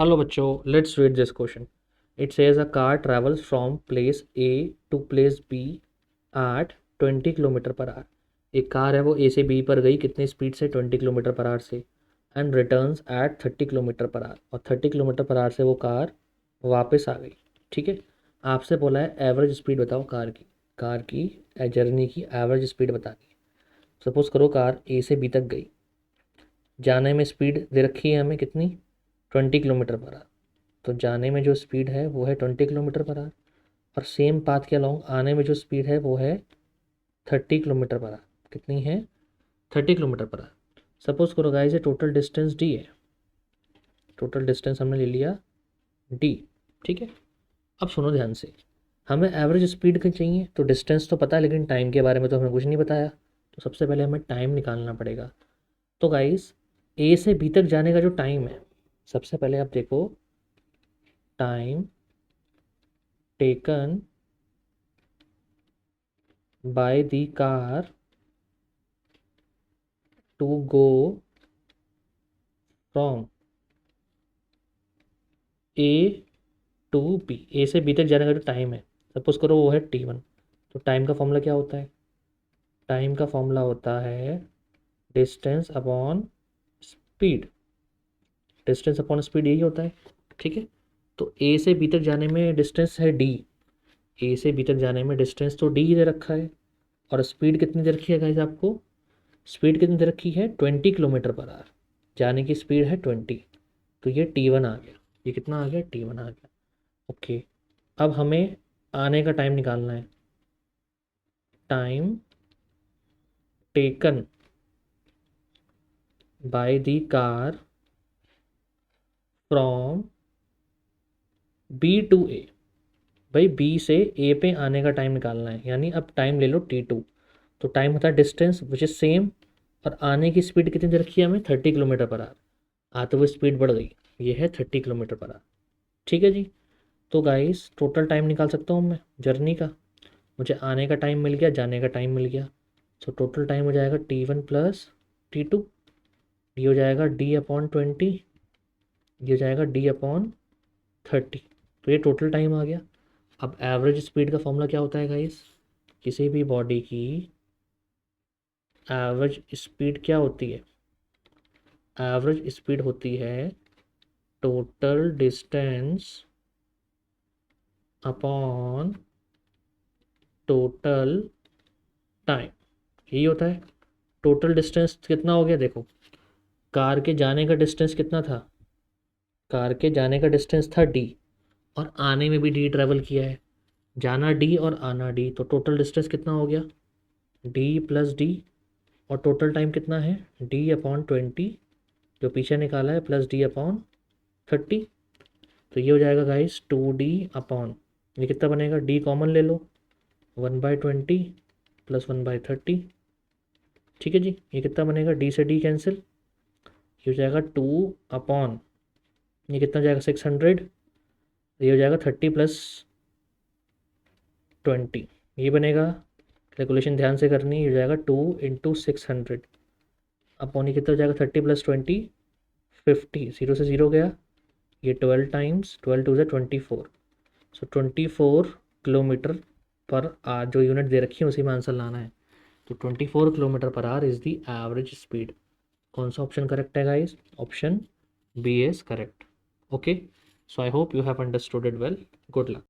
Hello बच्चों, let's read this question. It says a car travels from place A to place B at 20 kilometre per our. एक car है वो A से B पर गई कितनी स्पीड से 20 किलोमीटर पर आवर से and returns at 30 kilometre per hour और 30 किलोमीटर पर आवर से वो कार वापस आ गई. ठीक है, आपसे बोला है एवरेज स्पीड बताओ कार की जर्नी की एवरेज स्पीड बतानी. सपोज करो कार A से B तक गई, जाने में स्पीड दे रखी है हमें कितनी 20 किलोमीटर पर आवर. तो जाने में जो स्पीड है वो है 20 किलोमीटर पर आवर और सेम पाथ के अलॉन्ग आने में जो स्पीड है वो है 30 किलोमीटर पर आवर. कितनी है 30 किलोमीटर पर आवर. सपोज करो गाइस ये टोटल डिस्टेंस डी है. टोटल डिस्टेंस हमने ले लिया डी. ठीक है, अब सुनो ध्यान से, हमें एवरेज स्पीड की चाहिए तो डिस्टेंस तो पता है लेकिन टाइम के बारे में तो हमें कुछ नहीं बताया. तो सबसे पहले हमें टाइम निकालना पड़ेगा. तो गाइस ए से बी तक जाने का जो टाइम है, सबसे पहले आप देखो time taken by the car to go from A to B. A से बी तक जाने का जो टाइम है सपोज करो वो है T1. तो टाइम का फॉर्मूला क्या होता है? टाइम का फॉर्मूला होता है distance upon speed. Distance upon speed यही होता है. ठीक है, तो ए से बी तक जाने में डिस्टेंस है डी. ए से बी तक जाने में डिस्टेंस तो डी दे रखा है और स्पीड कितनी दे रखी है गाइस आपको? स्पीड कितनी दे रखी है 20 किलोमीटर पर आवर. जाने की स्पीड है 20. तो ये T1 आ गया. ये कितना आ गया? T1 आ गया. ओके, अब हमें आने का टाइम निकालना है. Time taken by the car from B to A. भाई बी से ए पे आने का टाइम निकालना है, यानी अब टाइम ले लो T2. तो टाइम होता है डिस्टेंस विच इज़ सेम और आने की स्पीड कितनी दे रखी है हमें 30 किलोमीटर पर आवर. आते हुए स्पीड बढ़ गई, ये है 30 किलोमीटर पर आवर. ठीक है जी, तो गाइस टोटल टाइम निकाल सकता हूँ मैं जर्नी का. मुझे आने का टाइम मिल गया, जाने का टाइम मिल गया. सो टोटल टाइम हो जाएगा T1 प्लस T2. ये हो जाएगा D/20. ये हो जाएगा D/30. तो ये टोटल टाइम आ गया. अब एवरेज स्पीड का फॉर्मूला क्या होता है गाइस? किसी भी बॉडी की एवरेज स्पीड क्या होती है? एवरेज स्पीड होती है total distance upon total time. यही होता है. टोटल डिस्टेंस कितना हो गया देखो, कार के जाने का डिस्टेंस कितना था? कार के जाने का डिस्टेंस था डी और आने में भी डी ट्रैवल किया है. जाना डी और आना डी, तो टोटल डिस्टेंस कितना हो गया? D plus D. और टोटल टाइम कितना है? D/20 जो पीछे निकाला है प्लस D/30. तो ये हो जाएगा गाइस 2D/, ये कितना बनेगा? डी कॉमन ले लो, 1/20 प्लस 1/30. ठीक है जी, ये कितना बनेगा? डी से डी कैंसिल, ये हो जाएगा 2/, ये कितना जाएगा? 600. ये हो जाएगा 30 प्लस 20. ये बनेगा, कैलकुलेशन ध्यान से करनी, ये हो जाएगा 2 × 600 अपॉन ये कितना हो जाएगा? 30 प्लस 20 50. 0 से 0 गया, ये 12 times 12 2 24. So 24 kilometre per our जो यूनिट दे रखी है उसी में आंसर लाना है. तो 24 kilometre per hour is the average speed. कौन सा ऑप्शन करेक्ट है guys? Option B is correct. Okay, so I hope you have understood it well. Good luck.